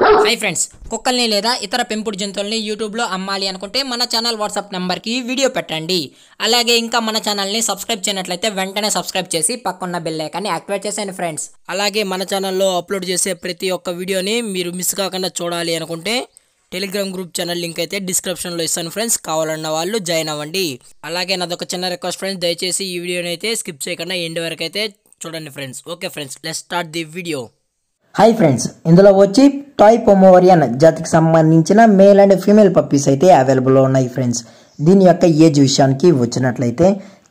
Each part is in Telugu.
హై ఫ్రెండ్స్, కుక్కల్ని లేదా ఇతర పెంపుడు జంతువుల్ని యూట్యూబ్లో అమ్మాలి అనుకుంటే మన ఛానల్ వాట్సాప్ నెంబర్కి వీడియో పెట్టండి. అలాగే ఇంకా మన ఛానల్ని సబ్స్క్రైబ్ చేయనట్లయితే వెంటనే సబ్స్క్రైబ్ చేసి పక్కన్న బెల్ ఐకాన్ని యాక్టివేట్ చేసేయండి ఫ్రెండ్స్. అలాగే మన ఛానల్లో అప్లోడ్ చేసే ప్రతి ఒక్క వీడియోని మీరు మిస్ కాకుండా చూడాలి అనుకుంటే టెలిగ్రామ్ గ్రూప్ ఛానల్ లింక్ అయితే డిస్క్రిప్షన్లో ఇస్తాను ఫ్రెండ్స్. కావాలన్న వాళ్ళు జాయిన్ అవ్వండి. అలాగే నాదొక చిన్న రిక్వెస్ట్ ఫ్రెండ్స్, దయచేసి ఈ వీడియోని అయితే స్కిప్ చేయకుండా ఎండ్ వరకు అయితే చూడండి friends. Okay friends, let's start the video. Hi friends, ఇందులో వచ్చి టాయ్ పొమోరియన్ జాతికి సంబంధించిన మేల్ అండ్ ఫీమేల్ పప్పీస్ అయితే అవైలబుల్లో ఉన్నాయి ఫ్రెండ్స్. దీని యొక్క ఏజ్ విషయానికి వచ్చినట్లయితే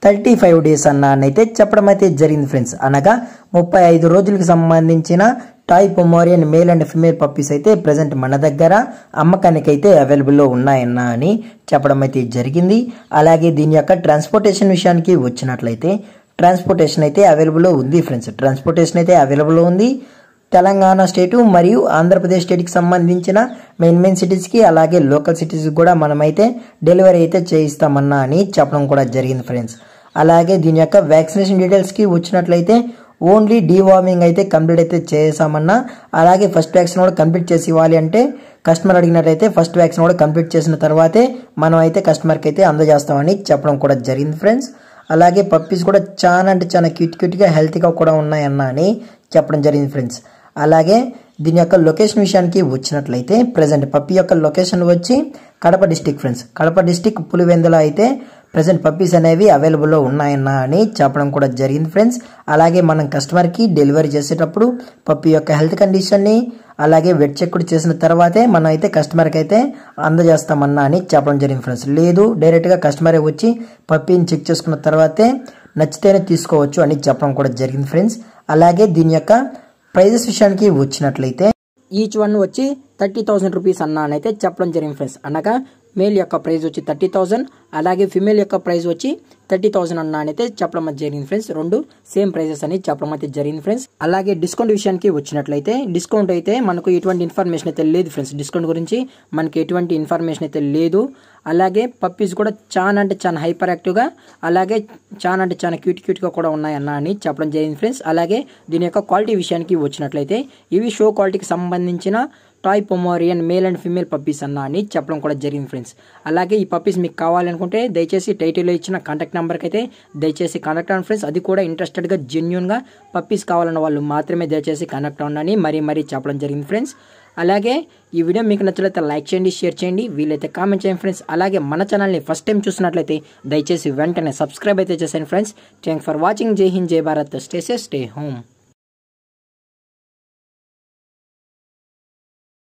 35 డేస్ అన్నైతే చెప్పడం అయితే జరిగింది ఫ్రెండ్స్. అనగా 35 రోజులకు సంబంధించిన toy Pomeranian male and female puppies అయితే ప్రజెంట్ మన దగ్గర అమ్మకానికి అయితే అవైలబుల్లో ఉన్నాయన్న అని చెప్పడం అయితే జరిగింది. అలాగే దీని యొక్క ట్రాన్స్పోర్టేషన్ విషయానికి వచ్చినట్లయితే ట్రాన్స్పోర్టేషన్ అయితే అవైలబుల్లో ఉంది ఫ్రెండ్స్. ట్రాన్స్పోర్టేషన్ అయితే అవైలబుల్లో ఉంది. తెలంగాణ స్టేటు మరియు ఆంధ్రప్రదేశ్ స్టేట్కి సంబంధించిన మెయిన్ సిటీస్కి అలాగే లోకల్ సిటీస్కి కూడా మనమైతే డెలివరీ అయితే చేయిస్తామన్నా అని చెప్పడం కూడా జరిగింది ఫ్రెండ్స్. అలాగే దీని యొక్క వ్యాక్సినేషన్ డీటెయిల్స్కి వచ్చినట్లయితే ఓన్లీ డీవార్మింగ్ అయితే కంప్లీట్ అయితే చేసామన్నా, అలాగే ఫస్ట్ వ్యాక్సిన్ కూడా కంప్లీట్ చేసి ఇవ్వాలి అంటే కస్టమర్ అడిగినట్లయితే ఫస్ట్ వ్యాక్సిన్ కూడా కంప్లీట్ చేసిన తర్వాతే మనం అయితే కస్టమర్కి అయితే అందజేస్తామని చెప్పడం కూడా జరిగింది ఫ్రెండ్స్. అలాగే పప్పీస్ కూడా చాలా అంటే చాలా క్యూట్గా హెల్తీగా కూడా ఉన్నాయన్న అని చెప్పడం జరిగింది ఫ్రెండ్స్. అలాగే దీని యొక్క లొకేషన్ విషయానికి వచ్చినట్లయితే ప్రజెంట్ పప్పీ యొక్క లొకేషన్ వచ్చి Kadapa district friends. Kadapa district Pulivendula అయితే ప్రజెంట్ పప్పీస్ అనేవి అవైలబుల్లో ఉన్నాయన్న అని చెప్పడం కూడా జరిగింది ఫ్రెండ్స్. అలాగే మనం కస్టమర్కి డెలివరీ చేసేటప్పుడు పప్పీ యొక్క హెల్త్ కండిషన్ని అలాగే వెట్ చెక్ కూడా చేసిన తర్వాతే మనం అయితే కస్టమర్కి అయితే అందజేస్తామన్నా అని చెప్పడం జరిగింది ఫ్రెండ్స్. లేదు డైరెక్ట్గా కస్టమరే వచ్చి పప్పీని చెక్ చేసుకున్న తర్వాతే నచ్చితేనే తీసుకోవచ్చు అని చెప్పడం కూడా జరిగింది ఫ్రెండ్స్. అలాగే దీని యొక్క ప్రైజెస్ విషయానికి వచ్చినట్లయితే ఈచ్ వన్ వచ్చి 30,000 రూపీస్ అన్న అని అయితే చెప్పడం జరిగింది ఫ్రెండ్స్. అనగా మేల్ యొక్క ప్రైస్ వచ్చి 30,000, అలాగే ఫిమేల్ యొక్క ప్రైస్ వచ్చి 30,000 అన్న అని అయితే చెప్పడం జరిగింది ఫ్రెండ్స్. రెండు సేమ్ ప్రైజెస్ అని చెప్పడం అయితే జరిగింది ఫ్రెండ్స్. అలాగే డిస్కౌంట్ విషయానికి వచ్చినట్లయితే డిస్కౌంట్ అయితే మనకు ఎటువంటి ఇన్ఫర్మేషన్ అయితే లేదు ఫ్రెండ్స్. డిస్కౌంట్ గురించి మనకి ఎటువంటి ఇన్ఫర్మేషన్ అయితే లేదు. అలాగే పప్పీస్ కూడా చాలా అంటే చాలా హైపర్ యాక్టివ్గా అలాగే చాలా అంటే చాలా క్యూట్గా కూడా ఉన్నాయన్న అని చెప్పడం జరిగింది ఫ్రెండ్స్. అలాగే దీని యొక్క క్వాలిటీ విషయానికి వచ్చినట్లయితే ఇవి షో క్వాలిటీకి సంబంధించిన toy Pomeranian male and female puppies అన్న అని చెప్పడం కూడా జరిగింది ఫ్రెండ్స్. అలాగే ఈ పప్పీస్ మీకు కావాలనుకుంటే దయచేసి టైటిల్లో ఇచ్చిన కాంటాక్ట్ నెంబర్కి అయితే దయచేసి కాంటాక్ట్ అవ్వండి ఫ్రెండ్స్. అది కూడా ఇంట్రెస్టెడ్గా జెన్యూన్గా పప్పీస్ కావాలన్న వాళ్ళు మాత్రమే దయచేసి కాంటాక్ట్ అవ్వండి మరీ చెప్పడం జరిగింది ఫ్రెండ్స్. అలాగే ఈ వీడియో మీకు నచ్చినట్లయితే లైక్ చేయండి, షేర్ చేయండి, వీలైతే కామెంట్ చేయండి ఫ్రెండ్స్. అలాగే మన ఛానల్ని ఫస్ట్ టైం చూసినట్లయితే దయచేసి వెంటనే సబ్స్క్రైబ్ అయితే చేసేయండి ఫ్రెండ్స్. Thank for watching. జై హింద్, జై Bharat, stay safe, stay home.